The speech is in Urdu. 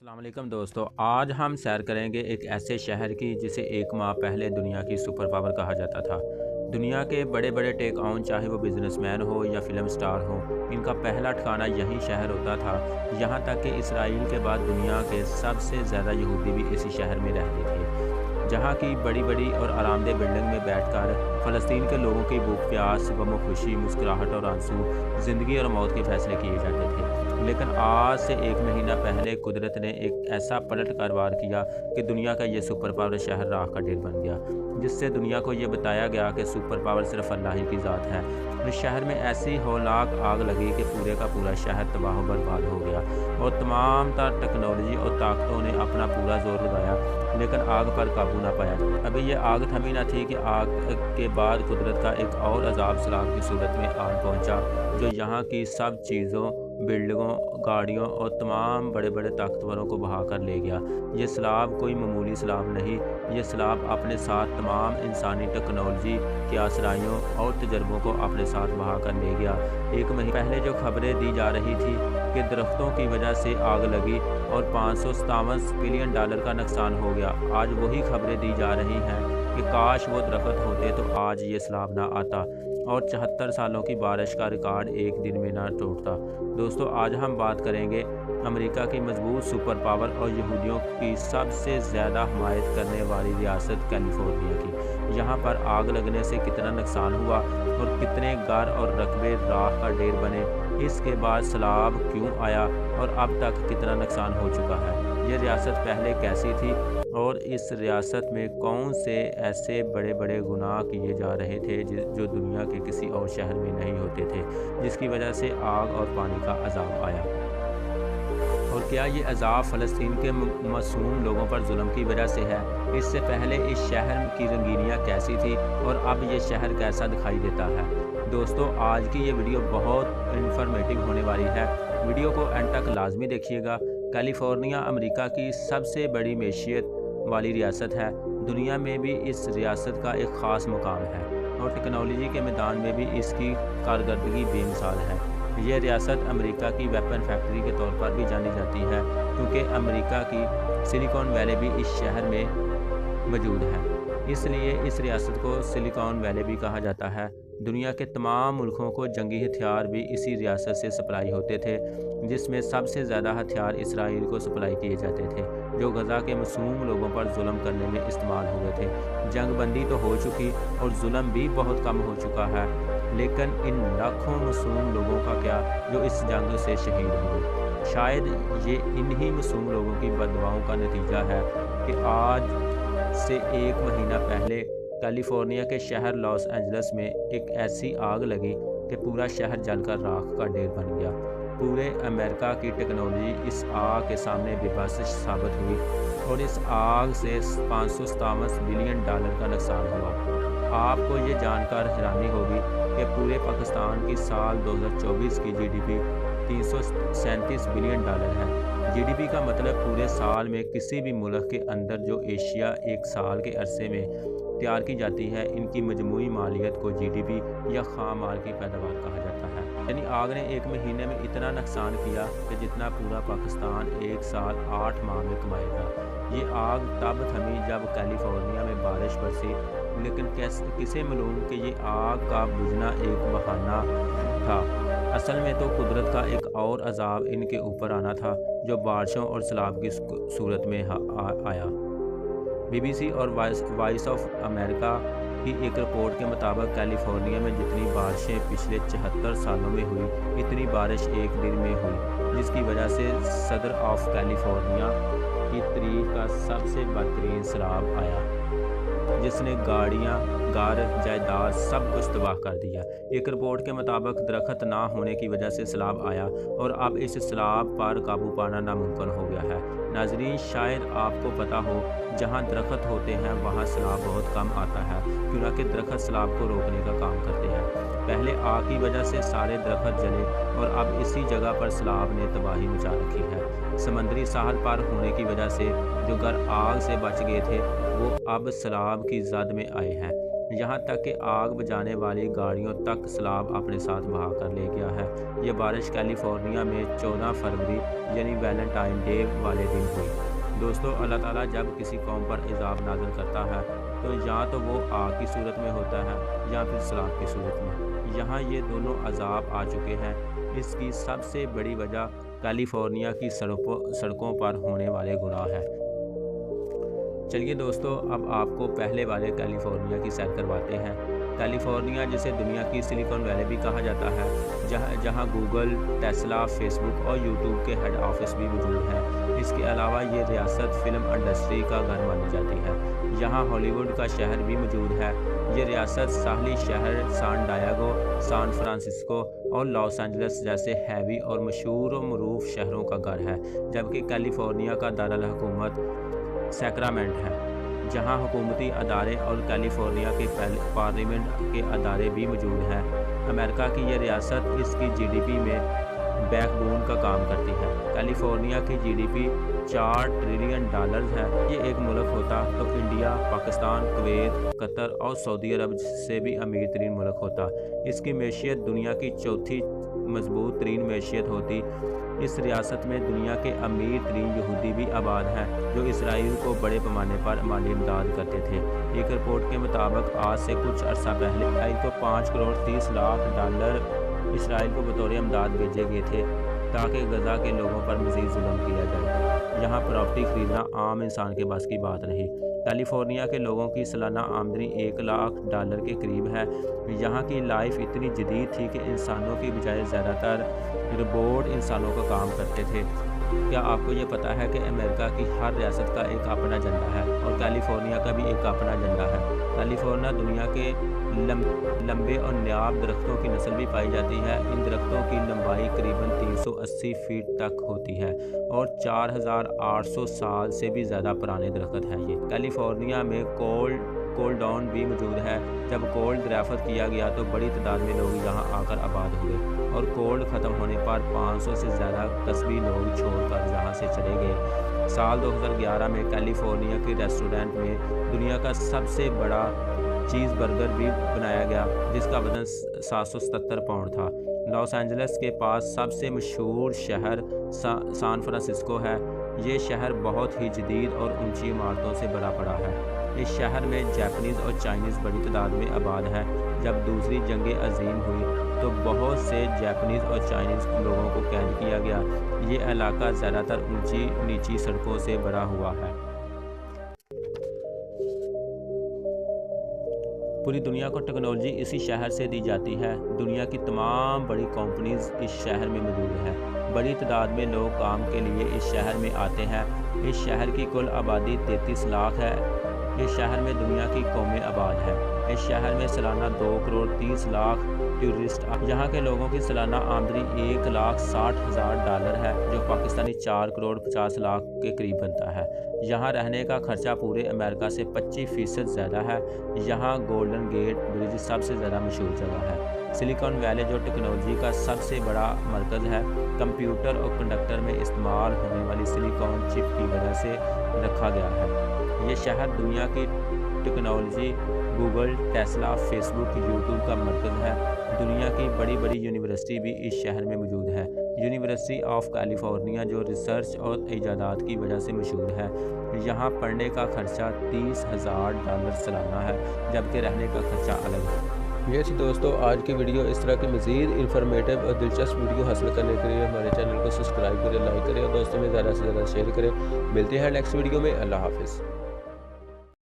السلام علیکم دوستو، آج ہم سیر کریں گے ایک ایسے شہر کی جسے ایک ماہ پہلے دنیا کی سپر پاور کہا جاتا تھا۔ دنیا کے بڑے بڑے ٹیک آن، چاہے وہ بزنس مین ہو یا فلم سٹار ہو، ان کا پہلا ٹھکانہ یہی شہر ہوتا تھا۔ یہاں تک کہ اسرائیل کے بعد دنیا کے سب سے زیادہ یہودی بھی اسی شہر میں رہتے تھے، جہاں کی بڑی بڑی اور آرام دہ بلڈنگ میں بیٹھ کر فلسطین کے لوگوں کی بھوک پیاس، غم و خوشی، مسکراہٹ اور آنسو، زندگی اور موت کے فیصلے کیے جاتے تھے۔ لیکن آج سے ایک مہینہ پہلے قدرت نے ایک ایسا پلٹ کروار کیا کہ دنیا کا یہ سپر پاور شہر راکھ کا ڈھیر بن گیا، جس سے دنیا کو یہ بتایا گیا کہ سپر پاور صرف اللہ ہی کی ذات ہے۔ اس شہر میں ایسی ہولناک آگ لگی کہ پورے کا پورا شہر تباہ و برباد ہو گیا، اور تمام تر ٹیکنالوجی اور طاقتوں نے اپنا پورا زور لگایا، لیکن آگ پر قابو نہ پایا۔ ابھی یہ آگ تھمی نہ تھی کہ آگ کے بعد قدرت کا ایک اور عذاب سیلاب کی صورت میں آن پہنچا، جو یہاں کی سب چیزوں، بلڈنگوں، گاڑیوں اور تمام بڑے بڑے طاقتوروں کو بہا کر لے گیا۔ یہ سیلاب کوئی معمولی سیلاب نہیں، یہ سیلاب اپنے ساتھ تمام انسانی ٹیکنالوجی کی آسرائیوں اور تجربوں کو اپنے ساتھ بہا کر لے گیا۔ ایک مہینے پہلے جو خبریں دی جا رہی تھی کہ درختوں کی وجہ سے آگ لگی اور $557 بلین کا نقصان ہو گیا، آج وہی خبریں دی جا رہی ہیں کہ کاش وہ درخت ہوتے تو آج یہ سیلاب نہ آتا اور 74 سالوں کی بارش کا ریکارڈ ایک دن میں نہ ٹوٹتا۔ دوستو، آج ہم بات کریں گے امریکہ کی مضبوط سپر پاور اور یہودیوں کی سب سے زیادہ حمایت کرنے والی ریاست کیلیفورنیا کی۔ یہاں پر آگ لگنے سے کتنا نقصان ہوا اور کتنے گھر اور رقبے راکھ کا ڈھیر بنے، اس کے بعد سیلاب کیوں آیا اور اب تک کتنا نقصان ہو چکا ہے، یہ ریاست پہلے کیسی تھی اور اس ریاست میں کون سے ایسے بڑے بڑے گناہ کیے جا رہے تھے جو دنیا کے کسی اور شہر میں نہیں ہوتے تھے، جس کی وجہ سے آگ اور پانی کا عذاب آیا۔ اور کیا یہ عذاب فلسطین کے معصوم لوگوں پر ظلم کی وجہ سے ہے؟ اس سے پہلے اس شہر کی رنگینیاں کیسی تھی اور اب یہ شہر کیسا دکھائی دیتا ہے؟ دوستو، آج کی یہ ویڈیو بہت انفارمیٹیو ہونے والی ہے، ویڈیو کو اینڈ تک لازمی دیکھیے گا۔ کیلیفورنیا امریکہ کی سب سے بڑی معیشت والی ریاست ہے، دنیا میں بھی اس ریاست کا ایک خاص مقام ہے اور ٹیکنالوجی کے میدان میں بھی اس کی کارکردگی بے مثال ہے۔ یہ ریاست امریکہ کی ویپن فیکٹری کے طور پر بھی جانی جاتی ہے، کیونکہ امریکہ کی سلیکون ویلی بھی اس شہر میں موجود ہے، اس لیے اس ریاست کو سلیکون ویلی بھی کہا جاتا ہے۔ دنیا کے تمام ملکوں کو جنگی ہتھیار بھی اسی ریاست سے سپلائی ہوتے تھے، جس میں سب سے زیادہ ہتھیار اسرائیل کو سپلائی کیے جاتے تھے، جو غزہ کے معصوم لوگوں پر ظلم کرنے میں استعمال ہوئے تھے۔ جنگ بندی تو ہو چکی اور ظلم بھی بہت کم ہو چکا ہے، لیکن ان لاکھوں معصوم لوگوں کا کیا جو اس جنگ سے شہید ہوئے؟ شاید یہ انہی معصوم لوگوں کی بددعاؤں کا نتیجہ ہے کہ آج سے ایک مہینہ پہلے کیلیفورنیا کے شہر لاس اینجلس میں ایک ایسی آگ لگی کہ پورا شہر جل کر راکھ کا ڈھیر بن گیا۔ پورے امریکہ کی ٹیکنالوجی اس آگ کے سامنے بے بس ثابت ہوئی اور اس آگ سے $557 بلین کا نقصان ہوا۔ آپ کو یہ جان کر حیرانی ہوگی کہ پورے پاکستان کی سال 2024 کی جی ڈی پی $337 بلین ہے۔ جی ڈی پی کا مطلب پورے سال میں کسی بھی ملک کے اندر جو اشیاء ایک سال کے عرصے میں تیار کی جاتی ہے، ان کی مجموعی مالیت کو جی ڈی پی یا خام مال کی پیداوار کہا جاتا ہے۔ یعنی آگ نے ایک مہینے میں اتنا نقصان کیا کہ جتنا پورا پاکستان ایک سال 8 ماہ میں کمائے گا۔ یہ آگ تب تھمی جب کیلیفورنیا میں بارش برسی، لیکن کسے معلوم کہ یہ آگ کا بجھنا ایک بہانہ تھا، اصل میں تو قدرت کا ایک اور عذاب ان کے اوپر آنا تھا، جو بارشوں اور سیلاب کی صورت میں آیا۔ بی بی سی اور وائس آف امریکہ کی ایک رپورٹ کے مطابق کیلیفورنیا میں جتنی بارشیں پچھلے 74 سالوں میں ہوئی، اتنی بارش ایک دن میں ہوئی، جس کی وجہ سے صدر آف کیلیفورنیا کی تاریخ کا سب سے بدترین سیلاب آیا، جس نے گاڑیاں، گھر، جائیداد سب کچھ تباہ کر دیا۔ ایک رپورٹ کے مطابق درخت نہ ہونے کی وجہ سے سیلاب آیا اور اب اس سیلاب پر قابو پانا ناممکن ہو گیا ہے۔ ناظرین، شاید آپ کو پتہ ہو، جہاں درخت ہوتے ہیں وہاں سیلاب بہت کم آتا ہے، کیونکہ درخت سیلاب کو روکنے کا کام کرتے ہیں۔ پہلے آگ کی وجہ سے سارے درخت جلے اور اب اسی جگہ پر سیلاب نے تباہی مچا رکھی ہے۔ سمندری ساحل پر ہونے کی وجہ سے جو گھر آگ سے بچ گئے تھے وہ اب سیلاب کی زد میں آئے ہیں۔ یہاں تک کہ آگ بجھانے والی گاڑیوں تک سیلاب اپنے ساتھ بہا کر لے گیا ہے۔ یہ بارش کیلیفورنیا میں 14 فروری یعنی ویلنٹائن ڈے والے دن ہوئی۔ دوستو، اللہ تعالیٰ جب کسی قوم پر عذاب نازل کرتا ہے تو یا تو وہ آگ کی صورت میں ہوتا ہے یا پھر سیلاب کی صورت میں۔ یہاں یہ دونوں عذاب آ چکے ہیں۔ اس کی سب سے بڑی وجہ کیلیفورنیا کی سڑکوں پر ہونے والے گناہ ہے۔ چلیے دوستو، اب آپ کو پہلے والے کیلیفورنیا کی سیر کرواتے ہیں۔ کیلیفورنیا جسے دنیا کی سلیکن ویلی بھی کہا جاتا ہے، جہاں گوگل، ٹیسلا، فیس بک اور یوٹیوب کے ہیڈ آفس بھی موجود ہیں۔ اس کے علاوہ یہ ریاست فلم انڈسٹری کا گھر مانی جاتی ہے۔ یہاں ہالی ووڈ کا شہر بھی موجود ہے۔ یہ ریاست ساحلی شہر سان ڈیاگو، سان فرانسسکو اور لاس اینجلس جیسے ہیوی اور مشہور و معروف شہروں کا گھر ہے، جبکہ کیلیفورنیا کا دارالحکومت سیکرامنٹ ہے، جہاں حکومتی ادارے اور کیلیفورنیا کے پارلیمنٹ کے ادارے بھی موجود ہیں۔ امریکہ کی یہ ریاست اس کی جی ڈی پی میں بیک بون کا کام کرتی ہے۔ کیلیفورنیا کی جی ڈی پی $4 ٹریلین ہے۔ یہ ایک ملک ہوتا تو انڈیا، پاکستان، کویت، قطر اور سعودی عرب سے بھی امیر ترین ملک ہوتا۔ اس کی معیشت دنیا کی چوتھی مضبوط ترین معیشت ہوتی۔ اس ریاست میں دنیا کے امیر ترین یہودی بھی آباد ہیں، جو اسرائیل کو بڑے پیمانے پر مالی امداد کرتے تھے۔ ایک رپورٹ کے مطابق آج سے کچھ عرصہ پہلے اسرائیل کو $5.30 کروڑ اسرائیل کو بطور امداد بھیجے گئے تھے تاکہ غزہ کے لوگوں پر مزید ظلم کیا جائے۔ یہاں پراپرٹی خریدنا عام انسان کے بس کی بات نہیں۔ کیلیفورنیا کے لوگوں کی سالانہ آمدنی $1 لاکھ کے قریب ہے۔ یہاں کی لائف اتنی جدید تھی کہ انسانوں کی بجائے زیادہ تر روبوٹ انسانوں کا کام کرتے تھے۔ کیا آپ کو یہ پتہ ہے کہ امریکہ کی ہر ریاست کا ایک اپنا جھنڈا ہے اور کیلیفورنیا کا بھی ایک اپنا جھنڈا ہے؟ کیلیفورنیا دنیا کے لمبے اور نایاب درختوں کی نسل بھی پائی جاتی ہے۔ ان درختوں کی لمبائی قریباً 380 فٹ تک ہوتی ہے اور 4800 سال سے بھی زیادہ پرانے درخت ہیں یہ۔ کیلیفورنیا میں کول ڈاؤن بھی موجود ہے۔ جب کولڈ دریافت کیا گیا تو بڑی تعداد میں لوگ یہاں آ کر آباد ہوئے اور کولڈ ختم ہونے پر 500 سے زیادہ قصبی لوگ چھوڑ کر یہاں سے چلے گئے۔ سال 2011 میں کیلیفورنیا کے ریسٹورنٹ میں دنیا کا سب سے بڑا چیز برگر بھی بنایا گیا، جس کا وزن 777 پاؤنڈ تھا۔ لاس اینجلس کے پاس سب سے مشہور شہر سان فرانسسکو ہے۔ یہ شہر بہت ہی جدید اور اونچی عمارتوں سے بھرا پڑا ہے۔ اس شہر میں جاپنیز اور چائنیز بڑی تعداد میں آباد ہے۔ جب دوسری جنگ عظیم ہوئی تو بہت سے جاپنیز اور چائنیز لوگوں کو قید کیا گیا۔ یہ علاقہ زیادہ تر اونچی نیچی سڑکوں سے بھرا ہوا ہے۔ پوری دنیا کو ٹیکنالوجی اسی شہر سے دی جاتی ہے۔ دنیا کی تمام بڑی کمپنیز اس شہر میں موجود ہیں۔ بڑی تعداد میں لوگ کام کے لیے اس شہر میں آتے ہیں۔ اس شہر کی کل آبادی 33 لاکھ ہے۔ اس شہر میں دنیا کی قومیں آباد ہیں۔ اس شہر میں سالانہ 2.30 کروڑ ٹورسٹ۔ یہاں کے لوگوں کی سالانہ آمدنی $1,60,000 ہے، جو پاکستانی 4.50 کروڑ کے قریب بنتا ہے۔ یہاں رہنے کا خرچہ پورے امریکہ سے 25% زیادہ ہے۔ یہاں گولڈن گیٹ برج سب سے زیادہ مشہور جگہ ہے۔ سلیکن ویلی جو ٹیکنالوجی کا سب سے بڑا مرکز ہے، کمپیوٹر اور کنڈکٹر میں استعمال ہونے والی سلیکن چپ کی وجہ سے رکھا گیا ہے۔ یہ شہر دنیا کی ٹیکنالوجی، گوگل، ٹیسلا، فیس بک، یوٹیوب کا مرکز ہے۔ دنیا کی بڑی بڑی یونیورسٹی بھی اس شہر میں موجود ہے۔ یونیورسٹی آف کیلیفورنیا جو ریسرچ اور ایجادات کی وجہ سے مشہور ہے۔ یہاں پڑھنے کا خرچہ $30,000 سالانہ ہے، جبکہ رہنے کا خرچہ الگ ہے۔ یہ تھی دوستو آج کی ویڈیو۔ اس طرح کی مزید انفارمیٹیو اور دلچسپ ویڈیو حاصل کرنے کے لیے ہمارے چینل کو سبسکرائب کریں، لائک کریں اور دوستوں میں زیادہ سے زیادہ شیئر کریں۔ ملتے ہیں نیکسٹ ویڈیو میں۔ اللہ حافظ۔